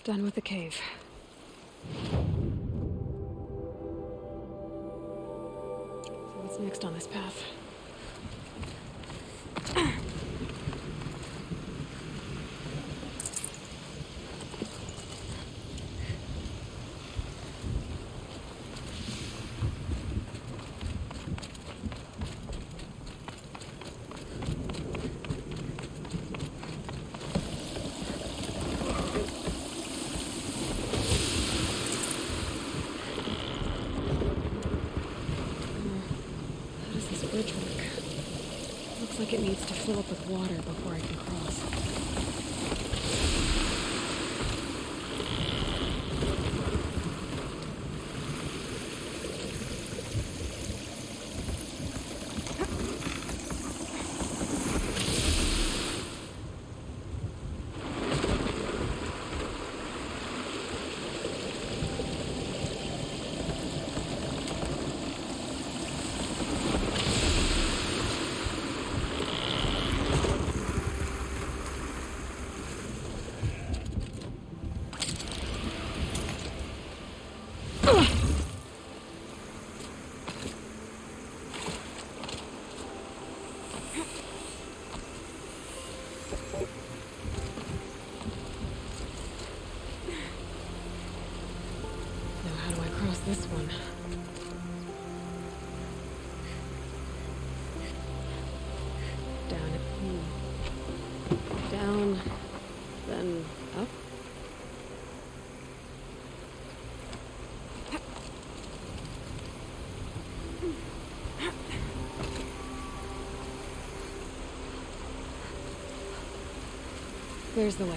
Done with the cave. So what's next on this path? How does this bridge work? Looks like it needs to fill up with water before I can cross. This one. Down it. Down, then up. There's the way up.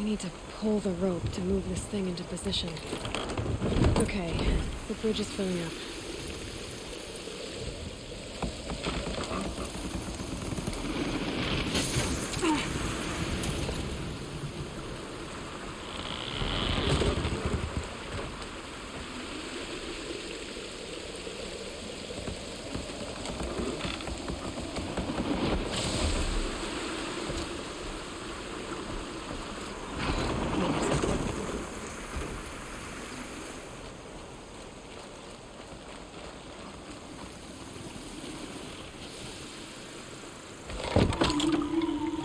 need to pull the rope to move this thing into position. Okay, the bridge is filling up.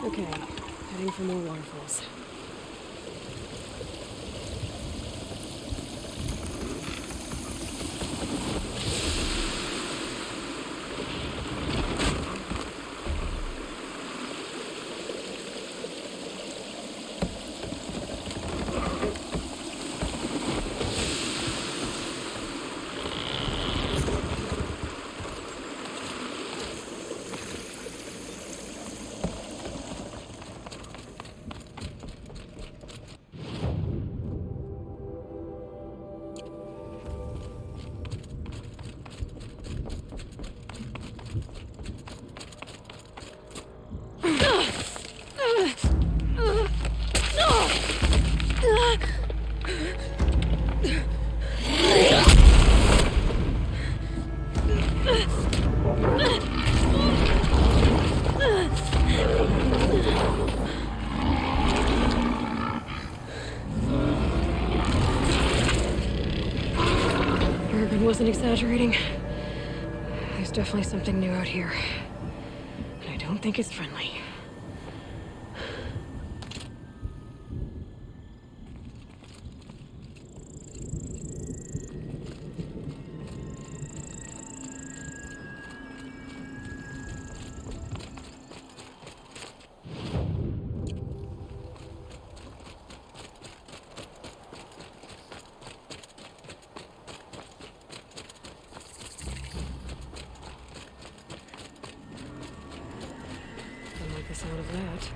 Okay, heading for more waterfalls. Wasn't exaggerating. There's definitely something new out here. And I don't think it's friendly. The sound of that.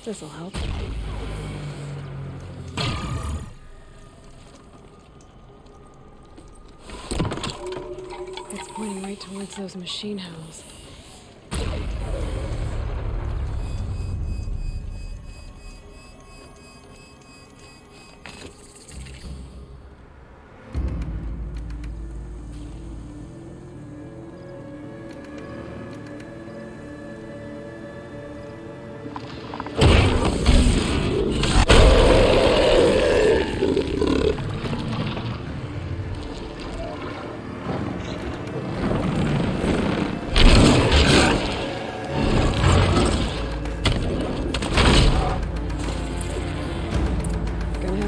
This'll help. It's pointing right towards those machine hells.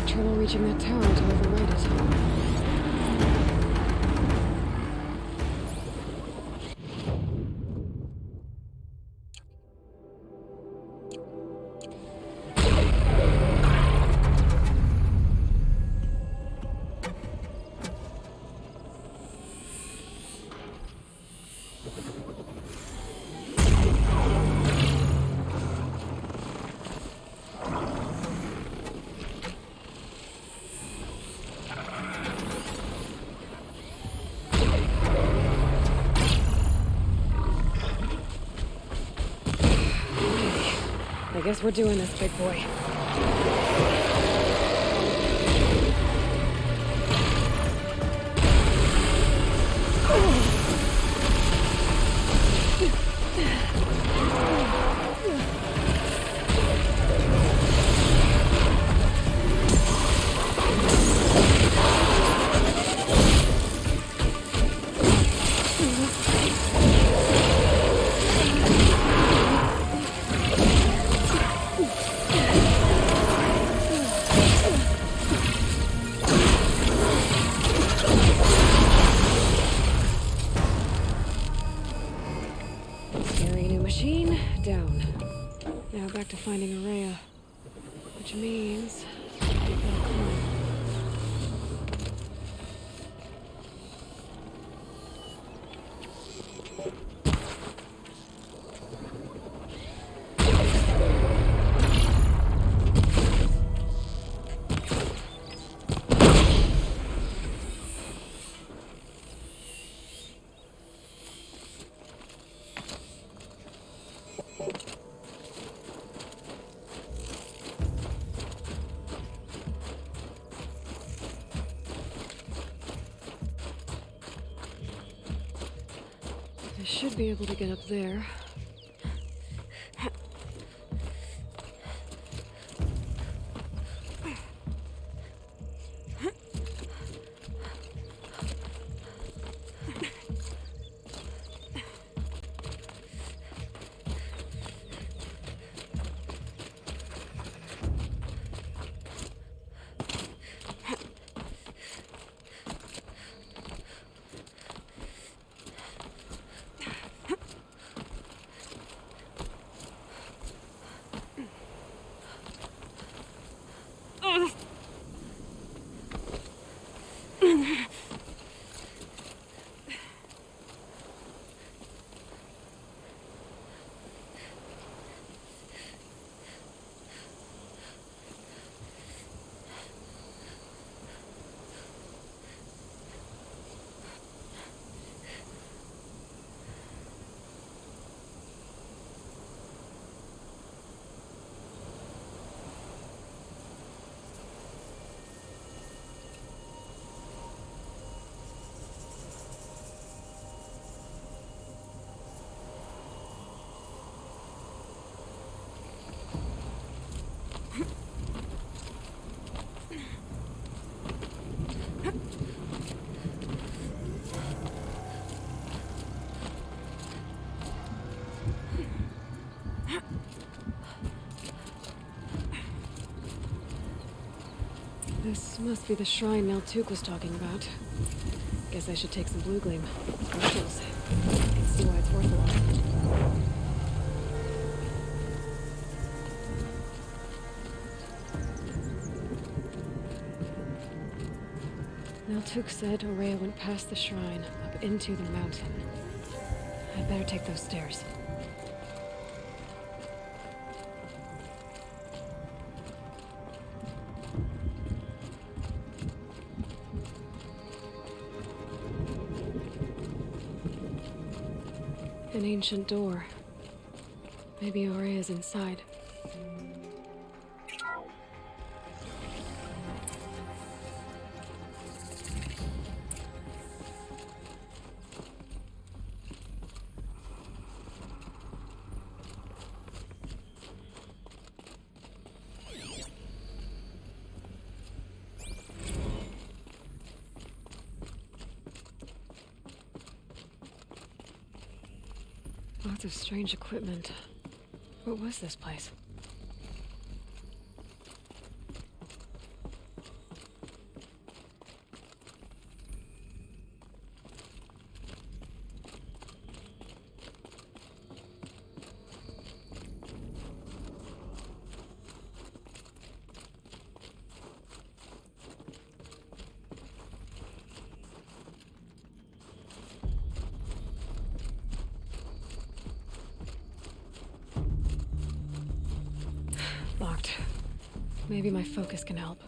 Trouble reaching that tower to override it. I guess we're doing this, big boy. machine, down. Now back to finding Araya. Which means... I've got to climb. I should be able to get up there. This must be the shrine Maltuk was talking about. Guess I should take some blue gleam. Specials. I can see why it's worth a lot. Maltuk said Araya went past the shrine, up into the mountain. I'd better take those stairs. An ancient door. Maybe Araya's inside. Lots of strange equipment. What was this place? Locked. Maybe my focus can help.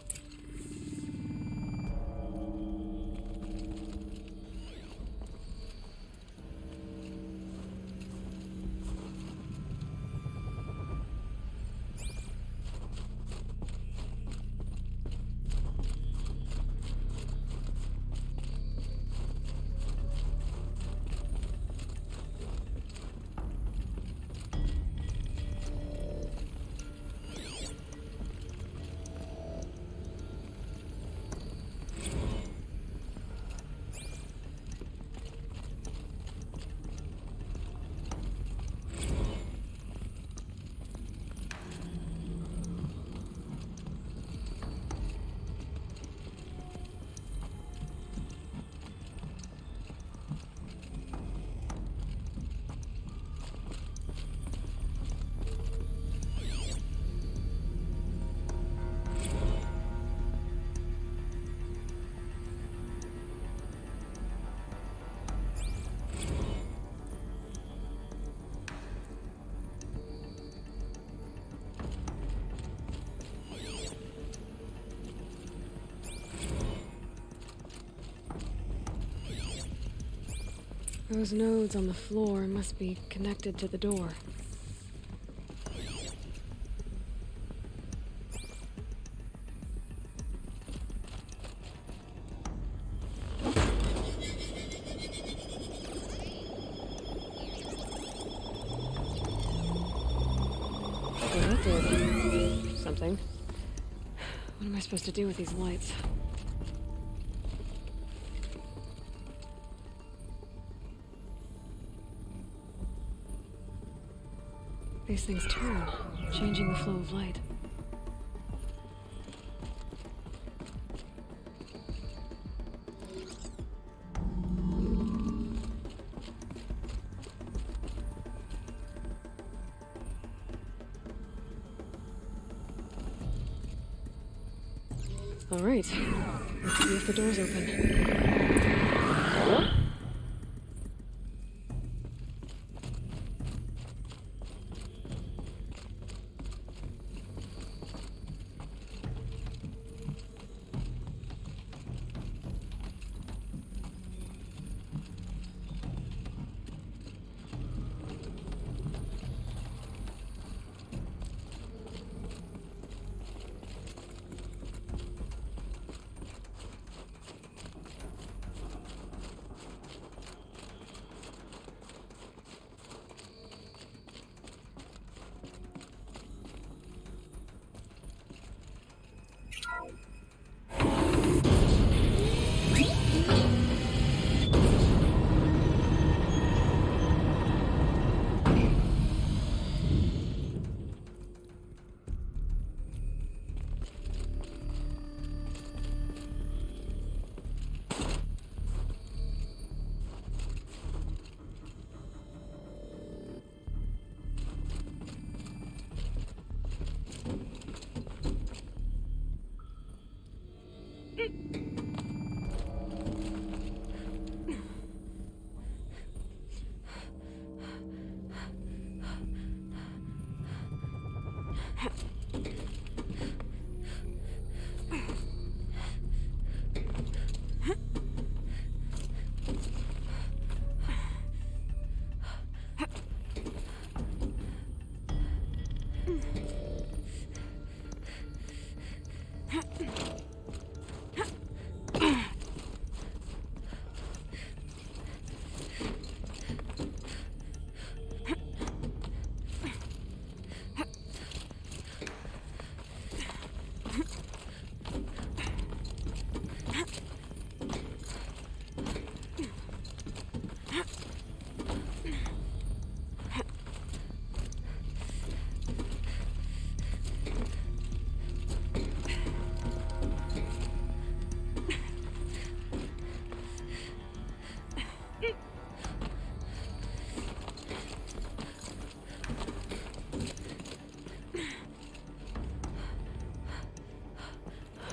Those nodes on the floor must be connected to the door. Well, that did something. What am I supposed to do with these lights? These things turn, changing the flow of light. All right, let's see if the door's open.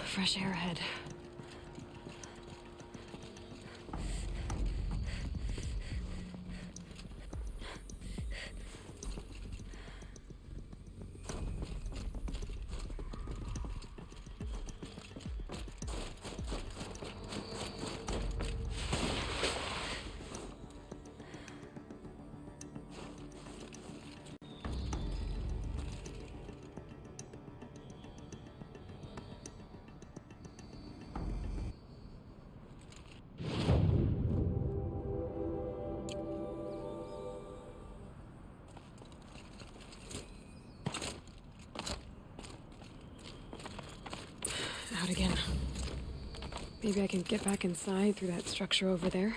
Fresh air ahead. Out again. Maybe I can get back inside through that structure over there.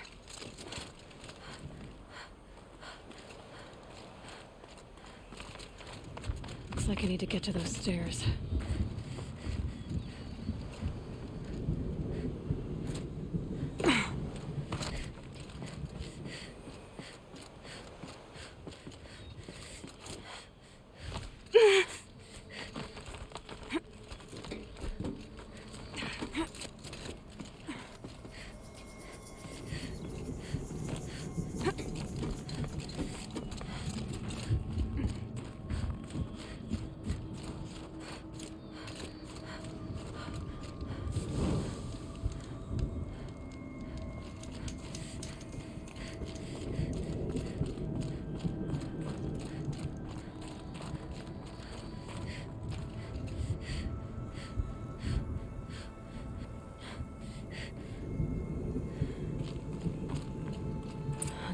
Looks like I need to get to those stairs.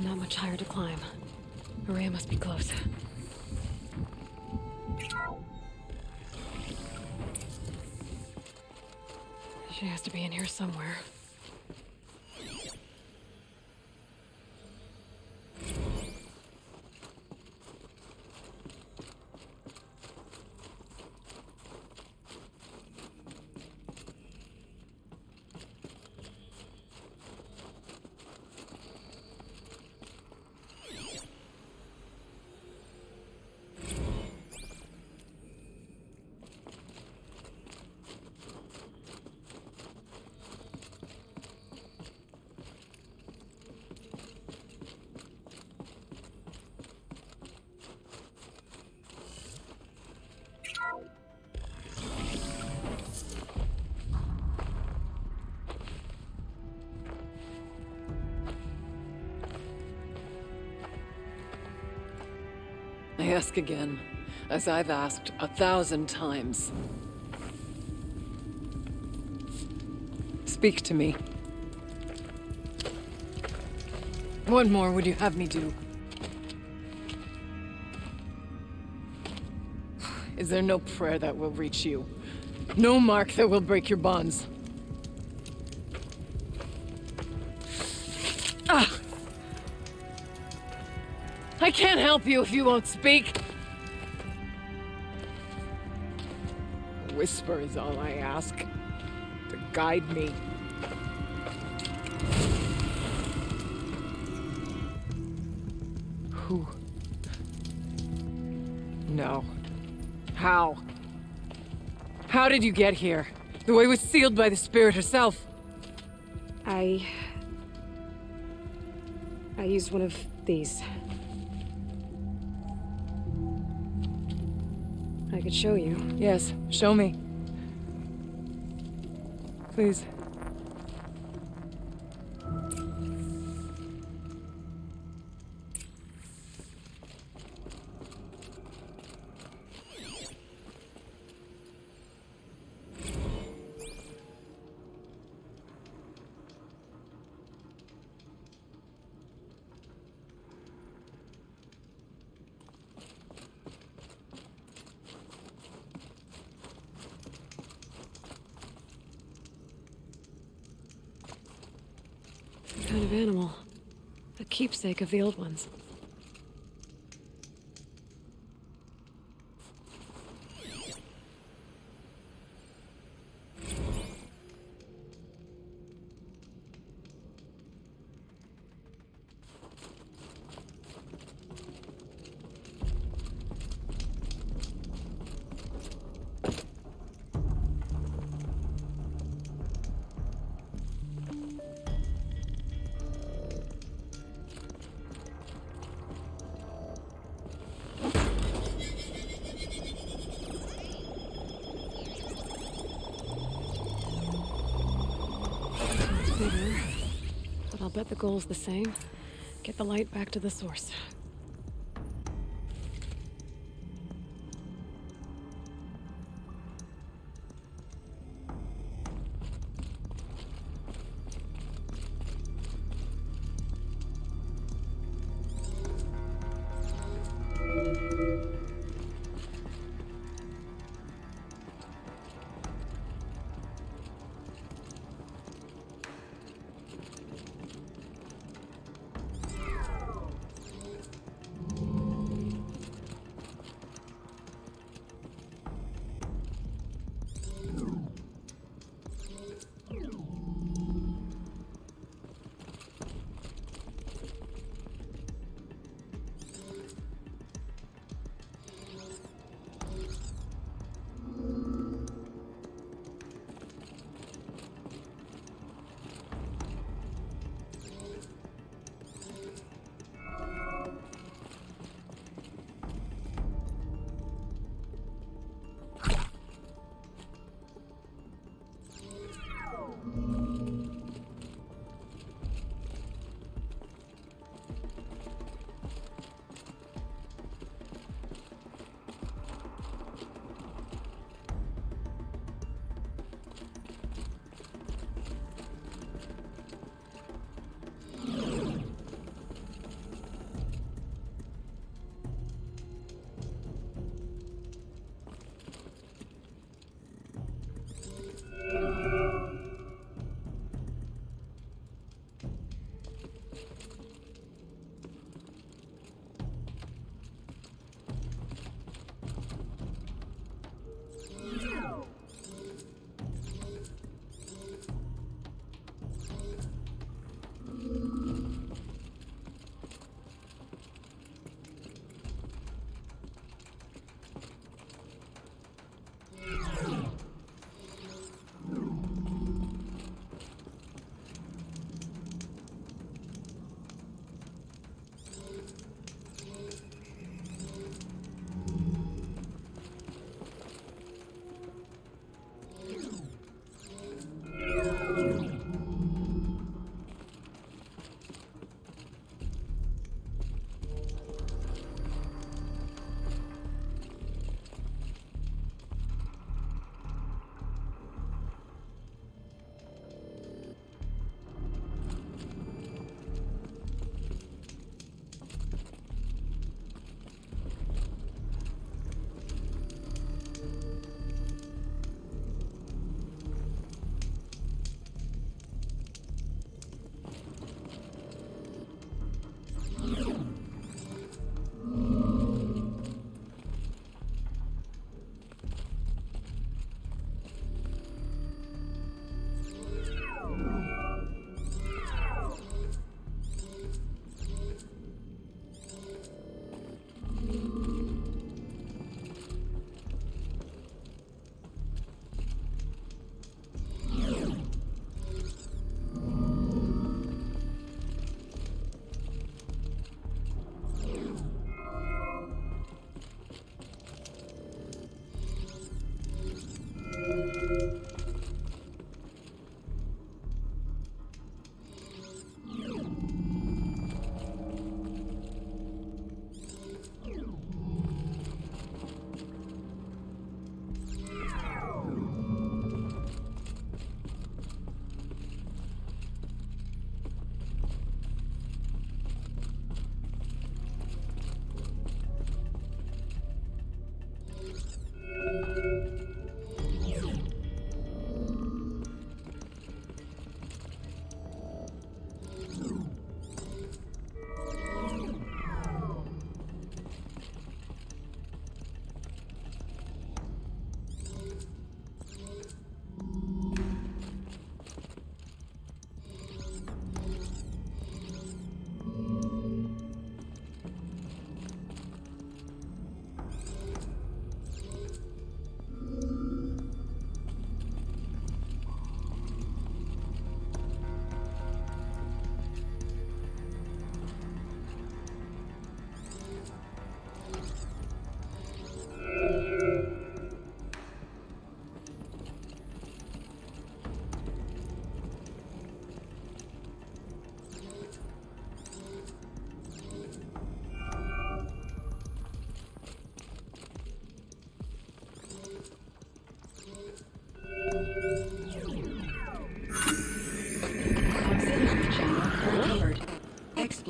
Not much higher to climb. Maria must be close. She has to be in here somewhere. I ask again, as I've asked 1,000 times. Speak to me. What more would you have me do? Is there no prayer that will reach you? No mark that will break your bonds? Ah! I can't help you if you won't speak. A whisper is all I ask. To guide me. Who? No. How? How did you get here? The way was sealed by the spirit herself. I used one of these. I could show you. Yes, show me. Please. Some kind of animal. A keepsake of the old ones. Bigger, but I'll bet the goal's the same. Get the light back to the source.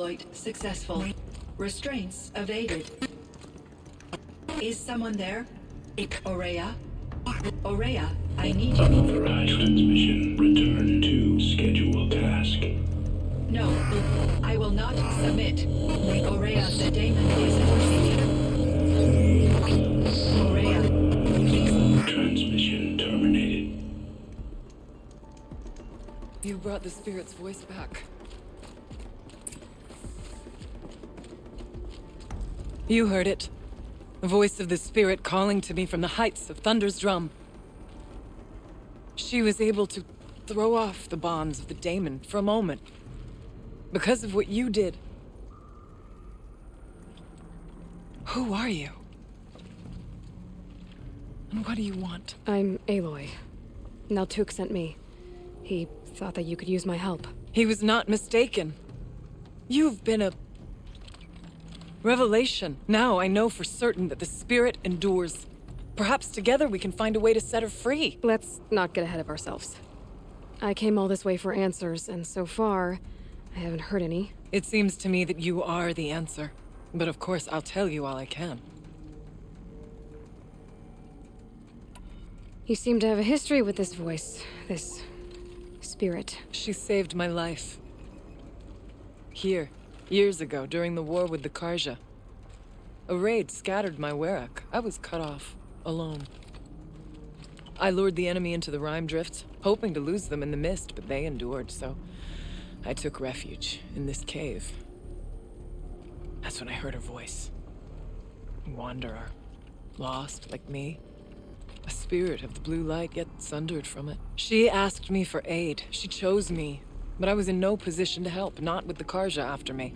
exploit successful. Restraints evaded. Is someone there? Aurea? Aurea, I need you. Unauthorized transmission. Return to scheduled task. No, I will not submit. Aurea, the daemon is proceeding. Aurea, please. Transmission terminated. You brought the spirit's voice back. You heard it. The voice of the spirit calling to me from the heights of Thunder's drum. She was able to throw off the bonds of the daemon for a moment. Because of what you did. Who are you? And what do you want? I'm Aloy. Naltuk sent me. He thought that you could use my help. He was not mistaken. You've been a revelation. Now I know for certain that the spirit endures. Perhaps together we can find a way to set her free. Let's not get ahead of ourselves. I came all this way for answers, and so far, I haven't heard any. It seems to me that you are the answer. But of course, I'll tell you all I can. You seem to have a history with this voice, this spirit. She saved my life. Here, years ago, during the war with the Karja. A raid scattered my Werak. I was cut off, alone. I lured the enemy into the Rime Drift, hoping to lose them in the mist, but they endured, so I took refuge in this cave. That's when I heard her voice. Wanderer. Lost, like me. A spirit of the blue light, yet sundered from it. She asked me for aid. She chose me. But I was in no position to help, not with the Karja after me.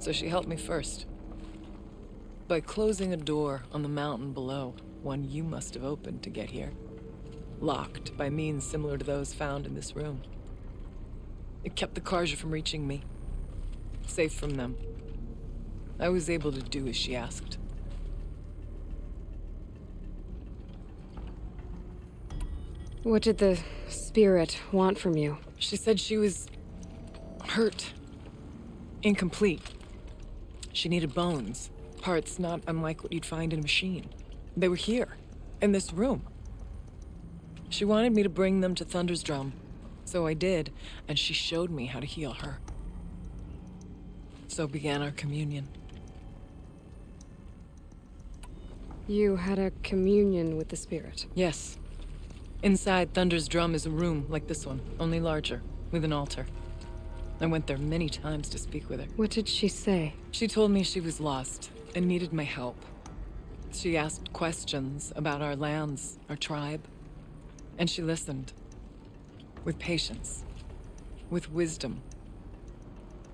So she helped me first. By closing a door on the mountain below, one you must have opened to get here. Locked by means similar to those found in this room. It kept the Karja from reaching me. Safe from them. I was able to do as she asked. What did the spirit want from you? She said she was hurt. Incomplete. She needed bones. Parts not unlike what you'd find in a machine. They were here, in this room. She wanted me to bring them to Thunder's drum. So I did, and she showed me how to heal her. So began our communion. You had a communion with the spirit. Yes. Inside Thunder's drum is a room like this one, only larger, with an altar. I went there many times to speak with her. What did she say? She told me she was lost and needed my help. She asked questions about our lands, our tribe, and she listened. With patience. With wisdom.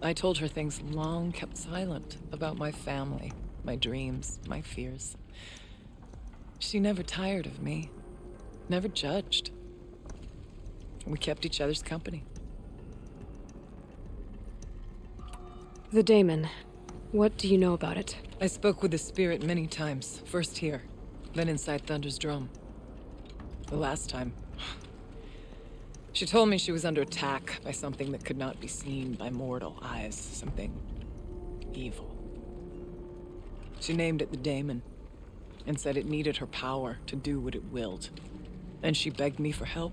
I told her things long kept silent about my family, my dreams, my fears. She never tired of me. Never judged. We kept each other's company. The daemon. What do you know about it? I spoke with the spirit many times. First here, then inside Thunder's drum. The last time, she told me she was under attack by something that could not be seen by mortal eyes. Something evil. She named it the daemon, and said it needed her power to do what it willed. And she begged me for help,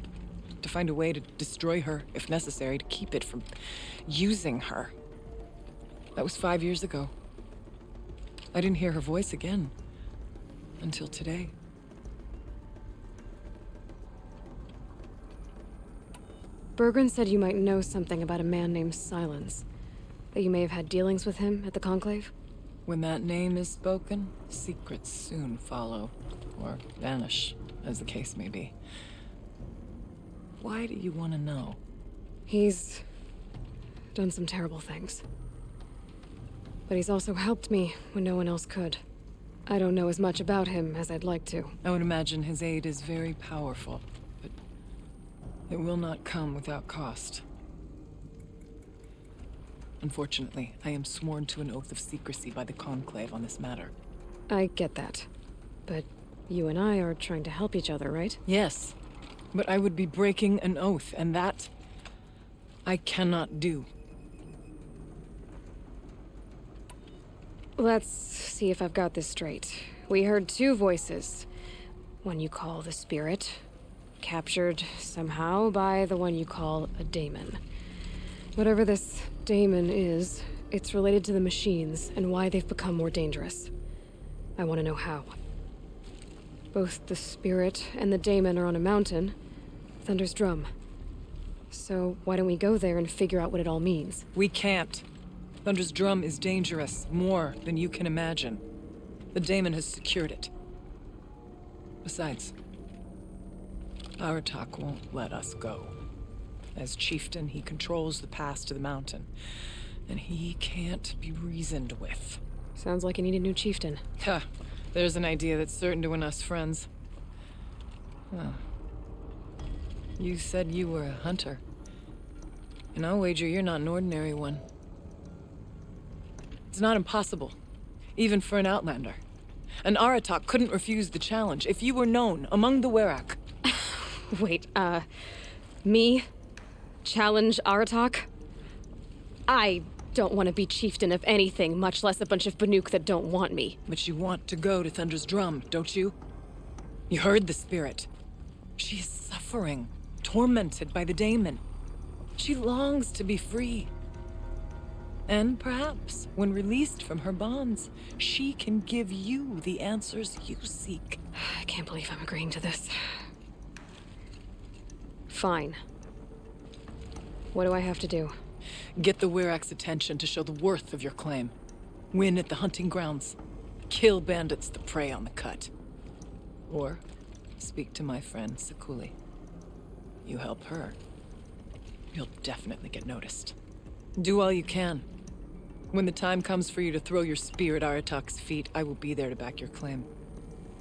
to find a way to destroy her, if necessary, to keep it from using her. That was 5 years ago. I didn't hear her voice again, until today. Bergren said you might know something about a man named Silence. That you may have had dealings with him at the Conclave? When that name is spoken, secrets soon follow, or vanish, as the case may be. Why do you want to know? He's done some terrible things. But he's also helped me when no one else could. I don't know as much about him as I'd like to. I would imagine his aid is very powerful, but it will not come without cost. Unfortunately, I am sworn to an oath of secrecy by the Conclave on this matter. I get that. But you and I are trying to help each other, right? Yes, but I would be breaking an oath, and that I cannot do. Let's see if I've got this straight. We heard two voices. One you call the spirit, captured somehow by the one you call a daemon. Whatever this daemon is, it's related to the machines and why they've become more dangerous. I want to know how. Both the spirit and the daemon are on a mountain, Thunder's Drum. So why don't we go there and figure out what it all means? We can't. Thunder's Drum is dangerous, more than you can imagine. The daemon has secured it. Besides, Aratak won't let us go. As chieftain, he controls the pass to the mountain, and he can't be reasoned with. Sounds like you need a new chieftain. Ha! There's an idea that's certain to win us friends. Well, you said you were a hunter. And I'll wager you're not an ordinary one. It's not impossible, even for an outlander. And Aratak couldn't refuse the challenge if you were known among the Werak. Wait, me? Challenge Aratak? I don't want to be chieftain of anything, much less a bunch of Banuk that don't want me. But you want to go to Thunder's Drum, don't you? You heard the spirit. She is suffering, tormented by the daemon. She longs to be free. And perhaps, when released from her bonds, she can give you the answers you seek. I can't believe I'm agreeing to this. Fine. What do I have to do? Get the Werak's attention to show the worth of your claim. Win at the hunting grounds. Kill bandits that prey on the cut. Or speak to my friend Sakuli. You help her, you'll definitely get noticed. Do all you can. When the time comes for you to throw your spear at Aratak's feet, I will be there to back your claim.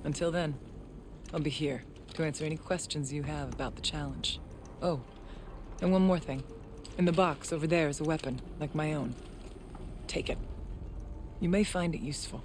Until then, I'll be here to answer any questions you have about the challenge. Oh, and one more thing. In the box over there is a weapon, like my own. Take it. You may find it useful.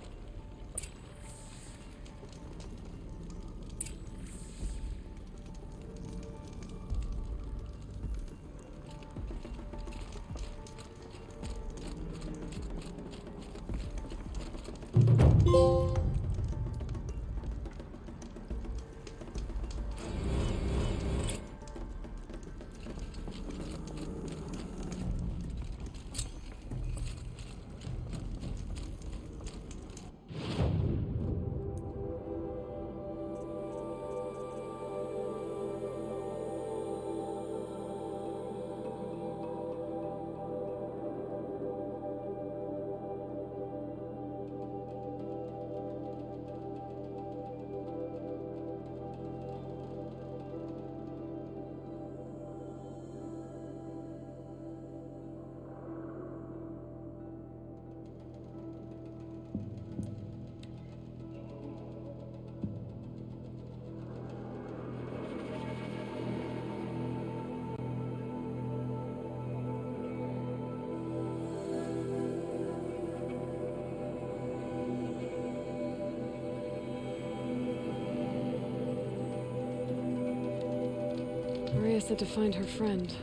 Maria said to find her friend,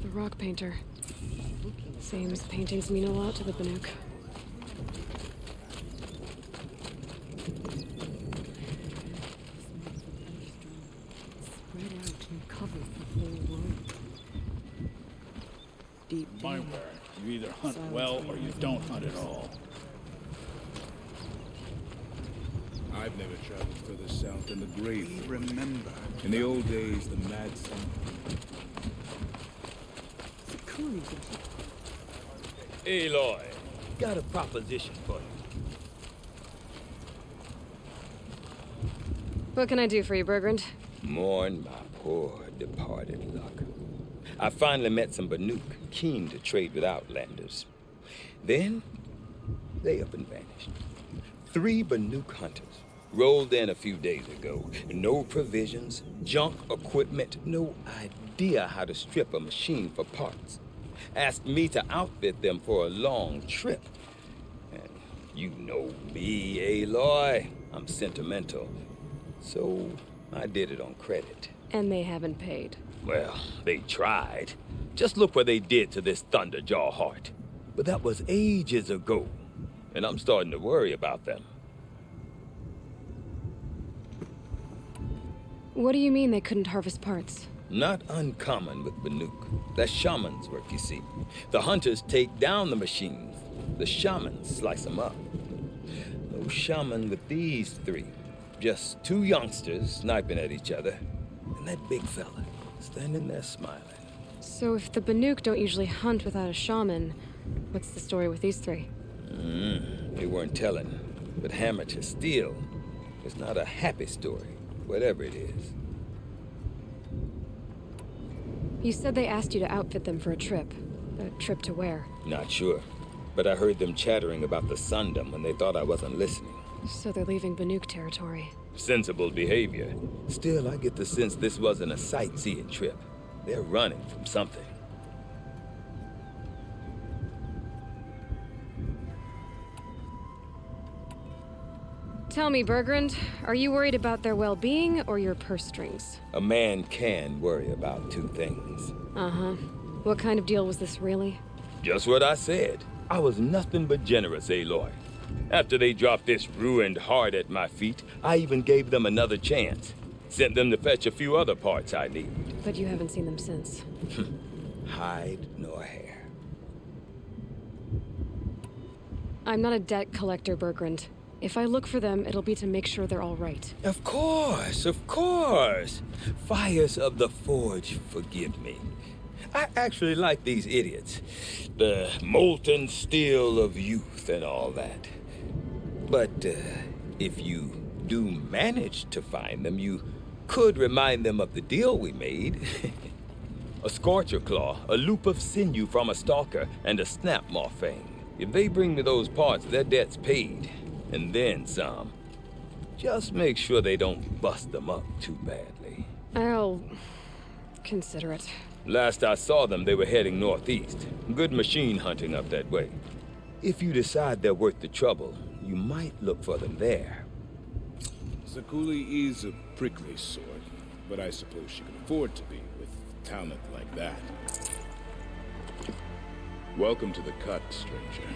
the rock painter. Seems paintings mean a lot to the Banuk. Spread out and cover the whole world. Deep My down, word, you either hunt well or you don't hunt at all. I've never traveled further south than the grave. Remember, in the old days, the mad sun. Sakuli. Aloy, got a proposition for you. What can I do for you, Bergrand? Mourn my poor departed luck. I finally met some Banuk keen to trade with Outlanders. Then, they up and vanished. 3 Banuk hunters rolled in a few days ago. No provisions, junk equipment, no idea how to strip a machine for parts. Asked me to outfit them for a long trip. And you know me, Aloy. I'm sentimental. So I did it on credit. And they haven't paid. Well, they tried. Just look what they did to this Thunderjaw heart. But that was ages ago. and I'm starting to worry about them. What do you mean they couldn't harvest parts? Not uncommon with Banuk. That's shaman's work, you see. The hunters take down the machines. The shamans slice them up. No shaman with these three. Just two youngsters sniping at each other. And that big fella standing there smiling. So if the Banuk don't usually hunt without a shaman, what's the story with these three? They weren't telling. But hammer to steel is not a happy story, whatever it is. You said they asked you to outfit them for a trip. A trip to where? Not sure. But I heard them chattering about the Sundom when they thought I wasn't listening. So they're leaving Banuk territory. Sensible behavior. Still, I get the sense this wasn't a sightseeing trip. They're running from something. Tell me, Bergrand, are you worried about their well-being or your purse strings? A man can worry about two things. Uh-huh. What kind of deal was this, really? Just what I said. I was nothing but generous, Aloy. After they dropped this ruined heart at my feet, I even gave them another chance. Sent them to fetch a few other parts I need. But you haven't seen them since. Hide nor hair. I'm not a debt collector, Bergrand. If I look for them, it'll be to make sure they're all right. Of course, of course. Fires of the Forge, forgive me. I actually like these idiots. The molten steel of youth and all that. But if you do manage to find them, you could remind them of the deal we made. A scorcher claw, a loop of sinew from a stalker, and a snap maw fang. If they bring me those parts, their debt's paid. And then some. Just make sure they don't bust them up too badly. I'll consider it. Last I saw them, they were heading northeast. Good machine hunting up that way. If you decide they're worth the trouble, you might look for them there. Zakuli is a prickly sort, but I suppose she can afford to be with talent like that. Welcome to the cut, stranger.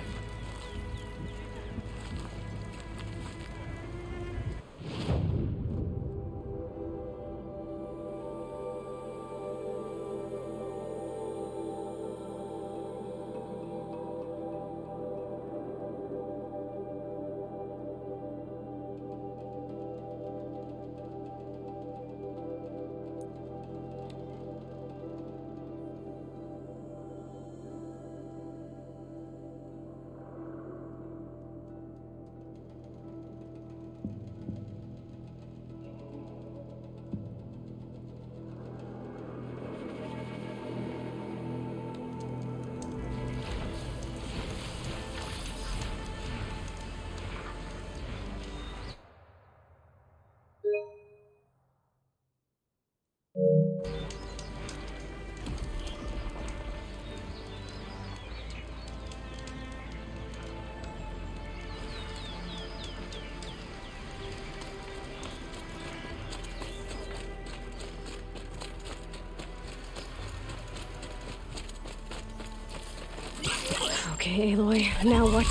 Okay, Aloy, now what?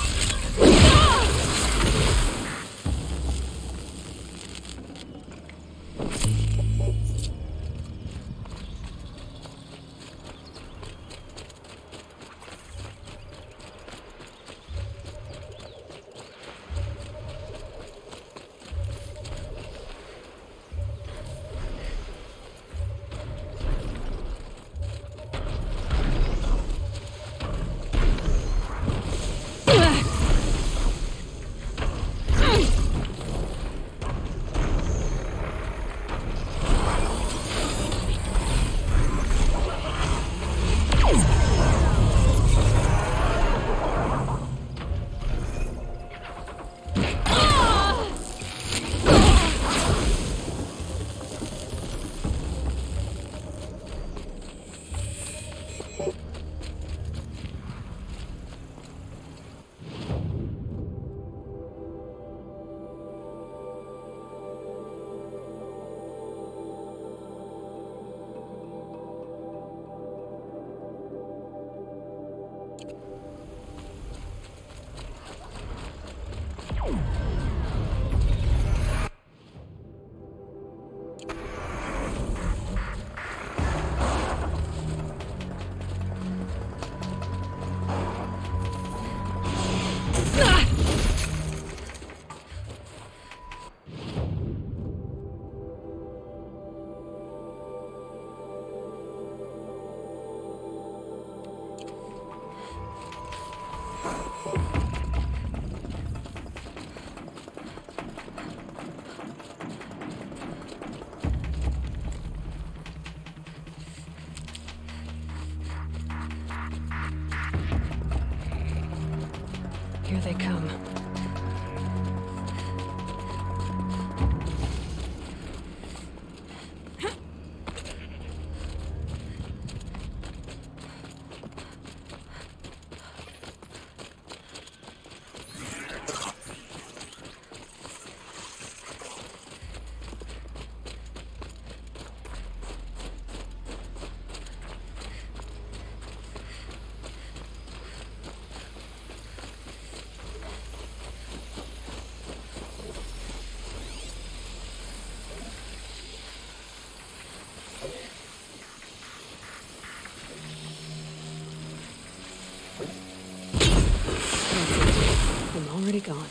take on.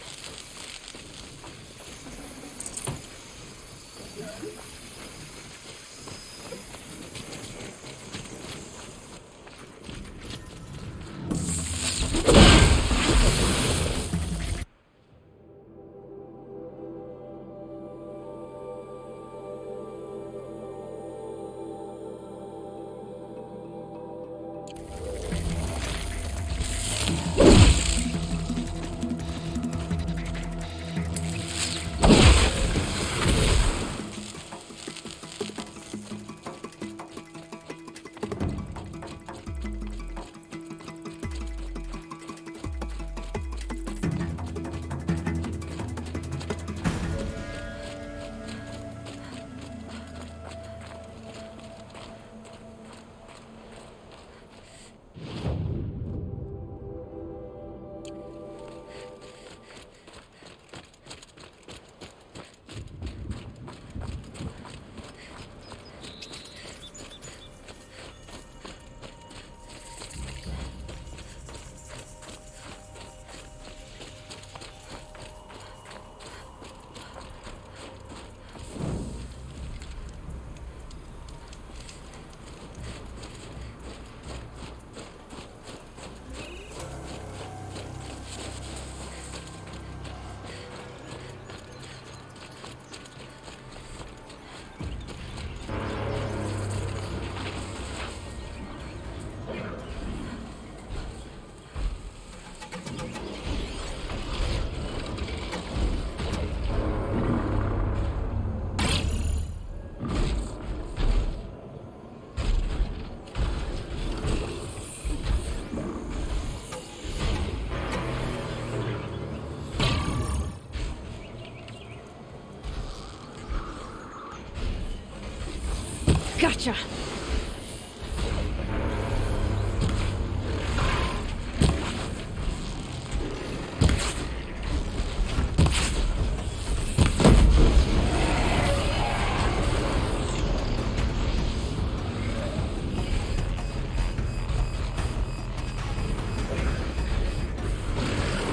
Gotcha!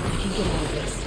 I can get out of this.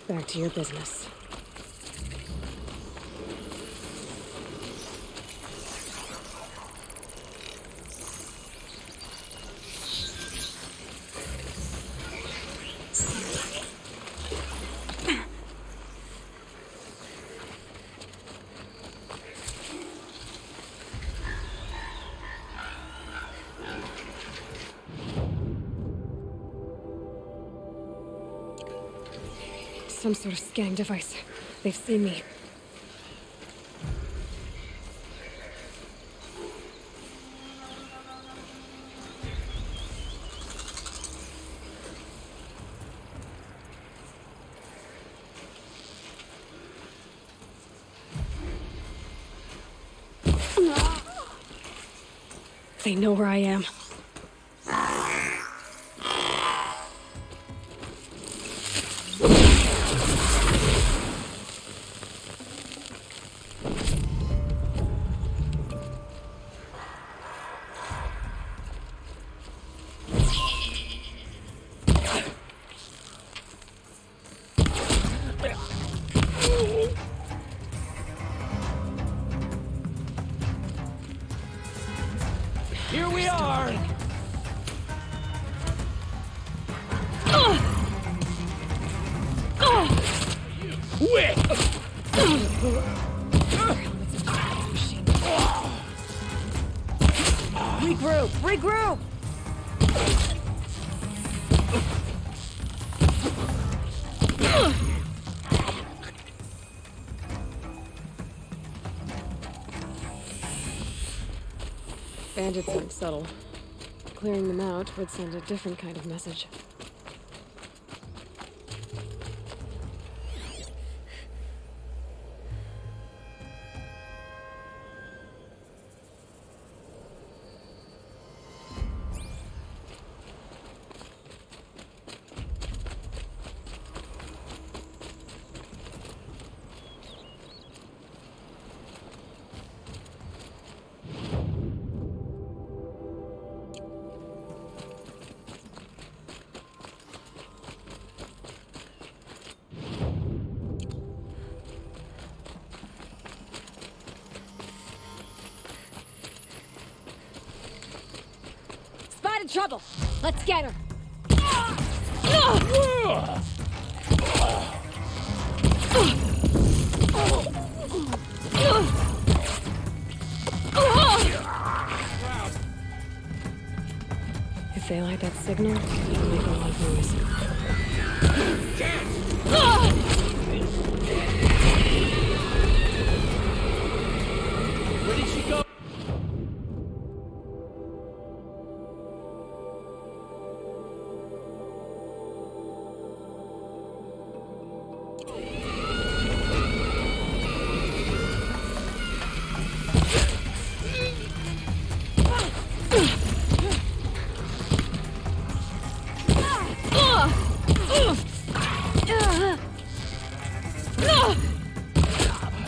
Back to your business. Some sort of scanning device. They've seen me. They know where I am. Here we are! Quick! Regroup! Regroup! Bandits aren't subtle. Clearing them out would send a different kind of message. out of trouble. Let's get her. If they like that signal, it'll make a lot of noise. Where did she go?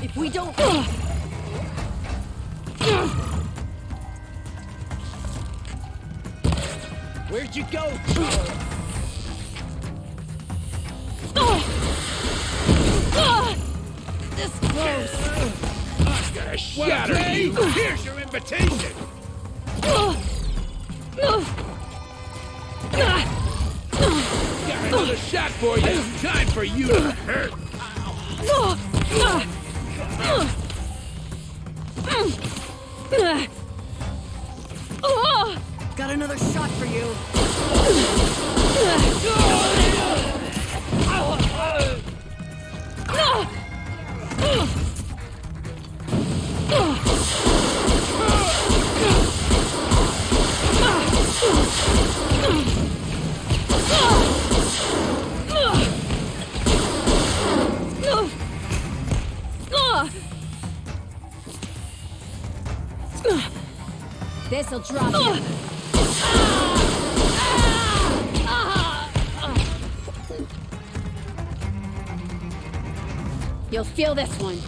If we don't... Where'd you go? This close. I'm gonna shatter you! Here's your invitation! Got another shot for you! Time for you to hurt! Got another shot for you. This'll drop you. You'll feel this one.